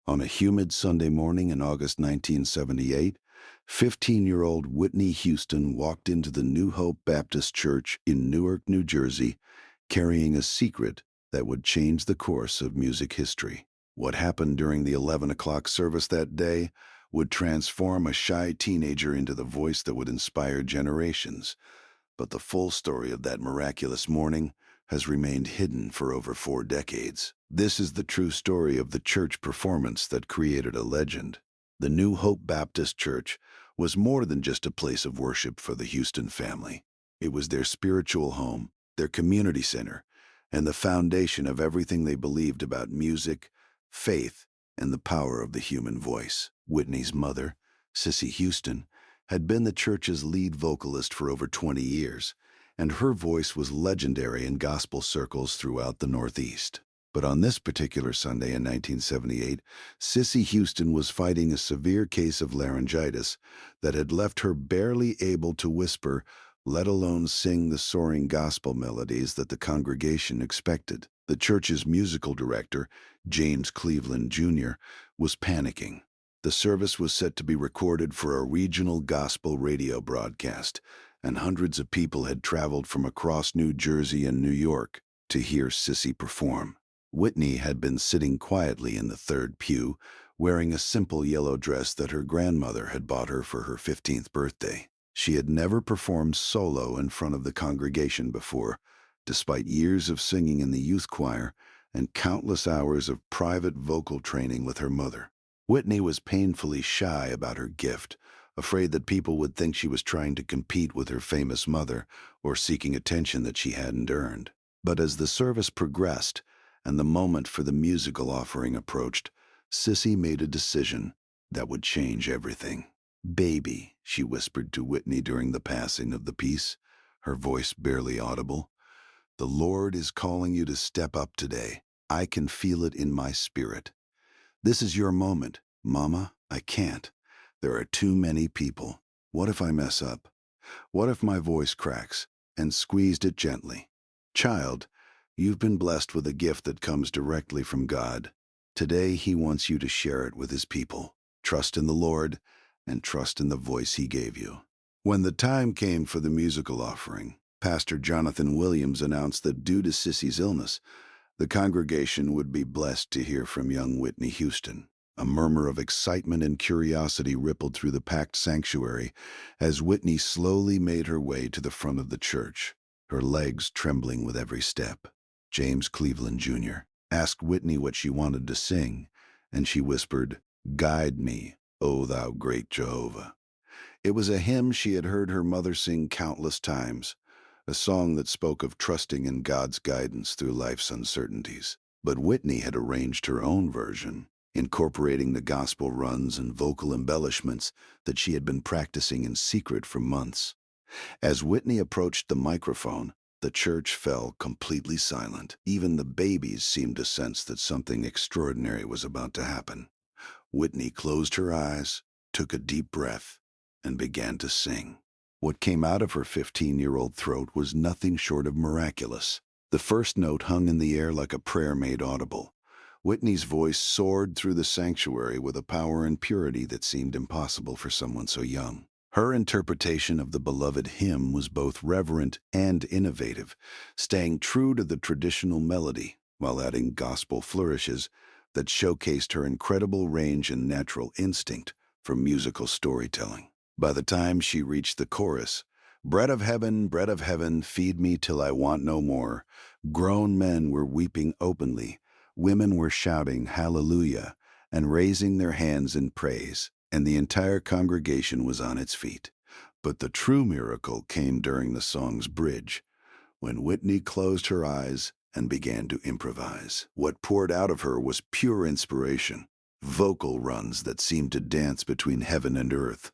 On a humid Sunday morning in August 1978, 15-year-old Whitney Houston walked into the New Hope Baptist Church in Newark, New Jersey, carrying a secret that would change the course of music history. What happened during the 11 o'clock service that day would transform a shy teenager into the voice that would inspire generations. But the full story of that miraculous morning has remained hidden for over 4 decades. This is the true story of the church performance that created a legend. The New Hope Baptist Church was more than just a place of worship for the Houston family. It was their spiritual home, their community center, and the foundation of everything they believed about music, faith, and the power of the human voice. Whitney's mother, Cissy Houston, had been the church's lead vocalist for over 20 years, and her voice was legendary in gospel circles throughout the Northeast. But on this particular Sunday in 1978, Cissy Houston was fighting a severe case of laryngitis that had left her barely able to whisper, let alone sing the soaring gospel melodies that the congregation expected. The church's musical director, James Cleveland Jr., was panicking. The service was set to be recorded for a regional gospel radio broadcast, and hundreds of people had traveled from across New Jersey and New York to hear Cissy perform. Whitney had been sitting quietly in the third pew, wearing a simple yellow dress that her grandmother had bought her for her 15th birthday. She had never performed solo in front of the congregation before, despite years of singing in the youth choir and countless hours of private vocal training with her mother. Whitney was painfully shy about her gift, afraid that people would think she was trying to compete with her famous mother or seeking attention that she hadn't earned. But as the service progressed and the moment for the musical offering approached, Cissy made a decision that would change everything. "Baby," she whispered to Whitney during the passing of the piece, her voice barely audible, "the Lord is calling you to step up today. I can feel it in my spirit. This is your moment, Mama. I can't. There are too many people. What if I mess up? What if my voice cracks?" And squeezed it gently. "Child, you've been blessed with a gift that comes directly from God. Today He wants you to share it with His people. Trust in the Lord and trust in the voice He gave you." When the time came for the musical offering, Pastor Jonathan Williams announced that due to Cissy's illness, the congregation would be blessed to hear from young Whitney Houston. A murmur of excitement and curiosity rippled through the packed sanctuary as Whitney slowly made her way to the front of the church, her legs trembling with every step. James Cleveland Jr. asked Whitney what she wanted to sing, and she whispered, "Guide me, O Thou Great Jehovah." It was a hymn she had heard her mother sing countless times, a song that spoke of trusting in God's guidance through life's uncertainties. But Whitney had arranged her own version, incorporating the gospel runs and vocal embellishments that she had been practicing in secret for months. As Whitney approached the microphone, the church fell completely silent. Even the babies seemed to sense that something extraordinary was about to happen. Whitney closed her eyes, took a deep breath, and began to sing. What came out of her 15-year-old throat was nothing short of miraculous. The first note hung in the air like a prayer made audible. Whitney's voice soared through the sanctuary with a power and purity that seemed impossible for someone so young. Her interpretation of the beloved hymn was both reverent and innovative, staying true to the traditional melody while adding gospel flourishes that showcased her incredible range and natural instinct for musical storytelling. By the time she reached the chorus, bread of heaven, feed me till I want no more," grown men were weeping openly, women were shouting hallelujah and raising their hands in praise, and the entire congregation was on its feet. But the true miracle came during the song's bridge, when Whitney closed her eyes and began to improvise. What poured out of her was pure inspiration, vocal runs that seemed to dance between heaven and earth,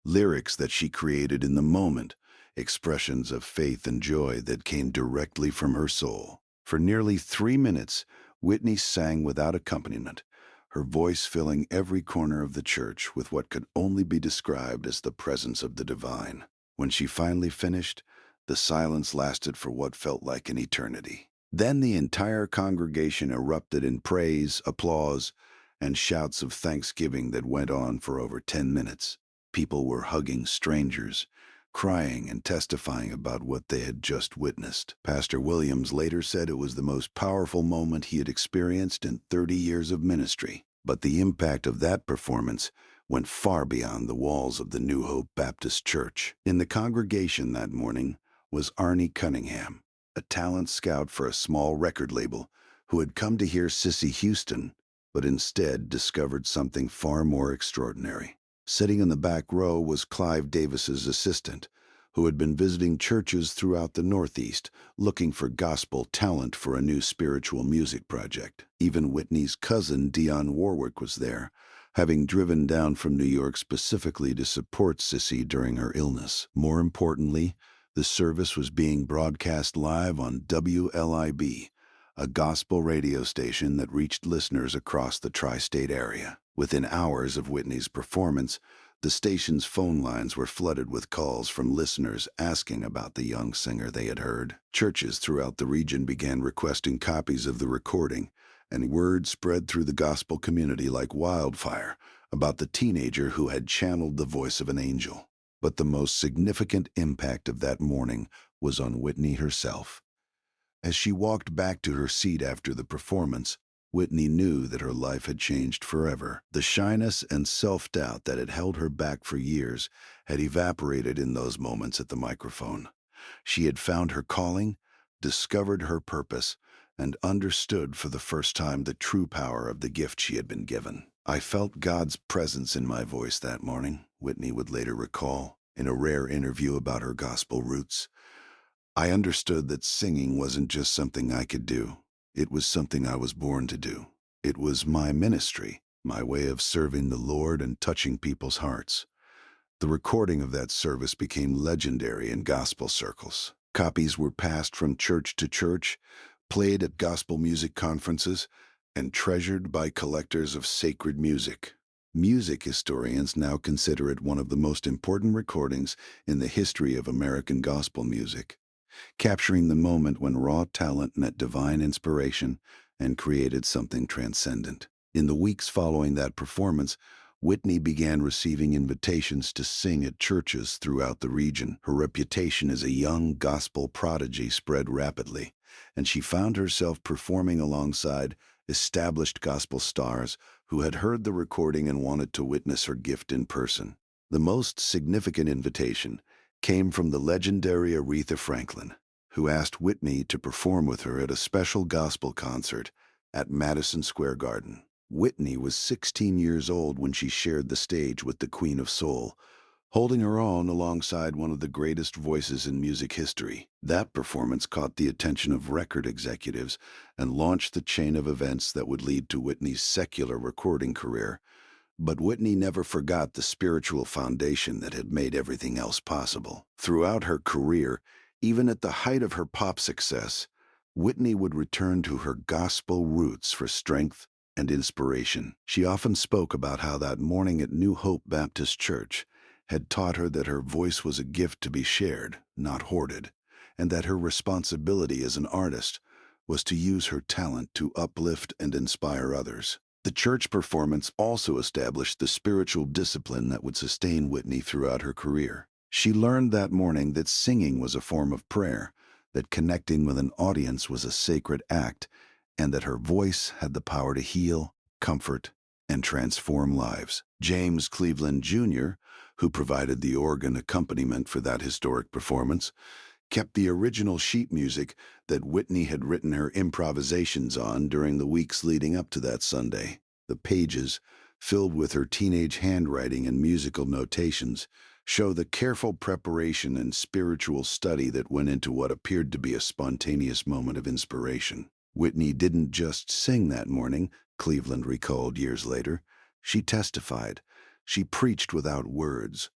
lyrics that she created in the moment, expressions of faith and joy that came directly from her soul. For nearly 3 minutes, Whitney sang without accompaniment, her voice filling every corner of the church with what could only be described as the presence of the divine. When she finally finished, the silence lasted for what felt like an eternity. Then the entire congregation erupted in praise, applause, and shouts of thanksgiving that went on for over 10 minutes. People were hugging strangers, crying and testifying about what they had just witnessed. Pastor Williams later said it was the most powerful moment he had experienced in 30 years of ministry. But the impact of that performance went far beyond the walls of the New Hope Baptist Church. In the congregation that morning was Arnie Cunningham, a talent scout for a small record label who had come to hear Cissy Houston, but instead discovered something far more extraordinary. Sitting in the back row was Clive Davis's assistant, who had been visiting churches throughout the Northeast, looking for gospel talent for a new spiritual music project. Even Whitney's cousin, Dionne Warwick, was there, having driven down from New York specifically to support Cissy during her illness. More importantly, the service was being broadcast live on WLIB, a gospel radio station that reached listeners across the tri-state area. Within hours of Whitney's performance, the station's phone lines were flooded with calls from listeners asking about the young singer they had heard. Churches throughout the region began requesting copies of the recording, and word spread through the gospel community like wildfire about the teenager who had channeled the voice of an angel. But the most significant impact of that morning was on Whitney herself. As she walked back to her seat after the performance, Whitney knew that her life had changed forever. The shyness and self-doubt that had held her back for years had evaporated in those moments at the microphone. She had found her calling, discovered her purpose, and understood for the first time the true power of the gift she had been given. "I felt God's presence in my voice that morning," Whitney would later recall, in a rare interview about her gospel roots. "I understood that singing wasn't just something I could do. It was something I was born to do. It was my ministry, my way of serving the Lord and touching people's hearts." The recording of that service became legendary in gospel circles. Copies were passed from church to church, played at gospel music conferences, and treasured by collectors of sacred music. Music historians now consider it one of the most important recordings in the history of American gospel music, capturing the moment when raw talent met divine inspiration and created something transcendent. In the weeks following that performance, Whitney began receiving invitations to sing at churches throughout the region. Her reputation as a young gospel prodigy spread rapidly, and she found herself performing alongside established gospel stars who had heard the recording and wanted to witness her gift in person. The most significant invitation came from the legendary Aretha Franklin, who asked Whitney to perform with her at a special gospel concert at Madison Square Garden. Whitney was 16 years old when she shared the stage with the Queen of Soul, holding her own alongside one of the greatest voices in music history. That performance caught the attention of record executives and launched the chain of events that would lead to Whitney's secular recording career. But Whitney never forgot the spiritual foundation that had made everything else possible. Throughout her career, even at the height of her pop success, Whitney would return to her gospel roots for strength and inspiration. She often spoke about how that morning at New Hope Baptist Church had taught her that her voice was a gift to be shared, not hoarded, and that her responsibility as an artist was to use her talent to uplift and inspire others. The church performance also established the spiritual discipline that would sustain Whitney throughout her career. She learned that morning that singing was a form of prayer, that connecting with an audience was a sacred act, and that her voice had the power to heal, comfort, and transform lives. James Cleveland Jr., who provided the organ accompaniment for that historic performance, kept the original sheet music that Whitney had written her improvisations on during the weeks leading up to that Sunday. The pages, filled with her teenage handwriting and musical notations, show the careful preparation and spiritual study that went into what appeared to be a spontaneous moment of inspiration. Whitney didn't just sing that morning, Cleveland recalled years later. She testified. She preached without words.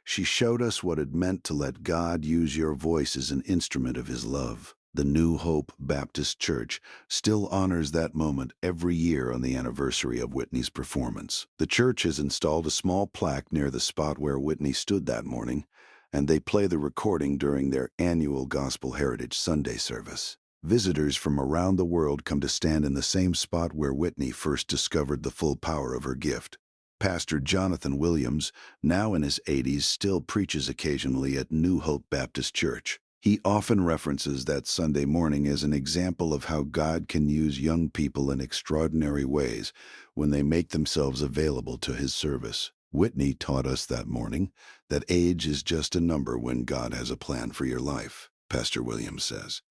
She showed us what it meant to let God use your voice as an instrument of His love. The New Hope Baptist Church still honors that moment every year on the anniversary of Whitney's performance. The church has installed a small plaque near the spot where Whitney stood that morning, and they play the recording during their annual Gospel Heritage Sunday service. Visitors from around the world come to stand in the same spot where Whitney first discovered the full power of her gift. Pastor Jonathan Williams, now in his 80s, still preaches occasionally at New Hope Baptist Church. He often references that Sunday morning as an example of how God can use young people in extraordinary ways when they make themselves available to His service. Whitney taught us that morning that age is just a number when God has a plan for your life, Pastor Williams says.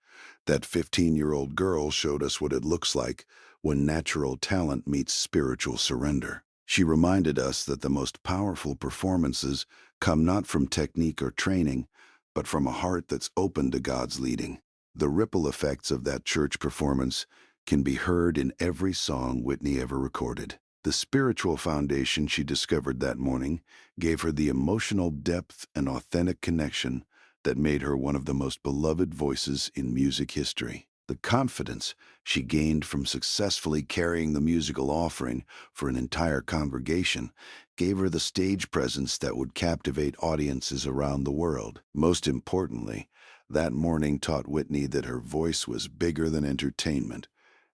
That 15-year-old girl showed us what it looks like when natural talent meets spiritual surrender. She reminded us that the most powerful performances come not from technique or training, but from a heart that's open to God's leading. The ripple effects of that church performance can be heard in every song Whitney ever recorded. The spiritual foundation she discovered that morning gave her the emotional depth and authentic connection that made her one of the most beloved voices in music history. The confidence she gained from successfully carrying the musical offering for an entire congregation gave her the stage presence that would captivate audiences around the world. Most importantly, that morning taught Whitney that her voice was bigger than entertainment.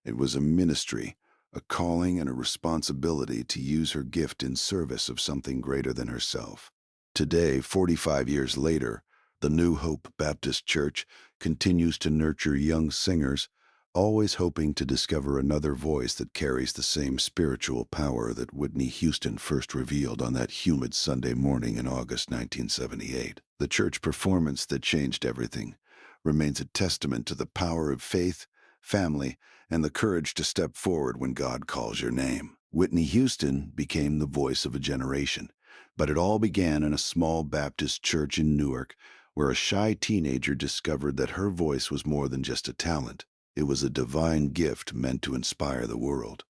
It was a ministry, a calling, and a responsibility to use her gift in service of something greater than herself. Today, 45 years later, the New Hope Baptist Church continues to nurture young singers, always hoping to discover another voice that carries the same spiritual power that Whitney Houston first revealed on that humid Sunday morning in August 1978. The church performance that changed everything remains a testament to the power of faith, family, and the courage to step forward when God calls your name. Whitney Houston became the voice of a generation, but it all began in a small Baptist church in Newark, where a shy teenager discovered that her voice was more than just a talent. It was a divine gift meant to inspire the world.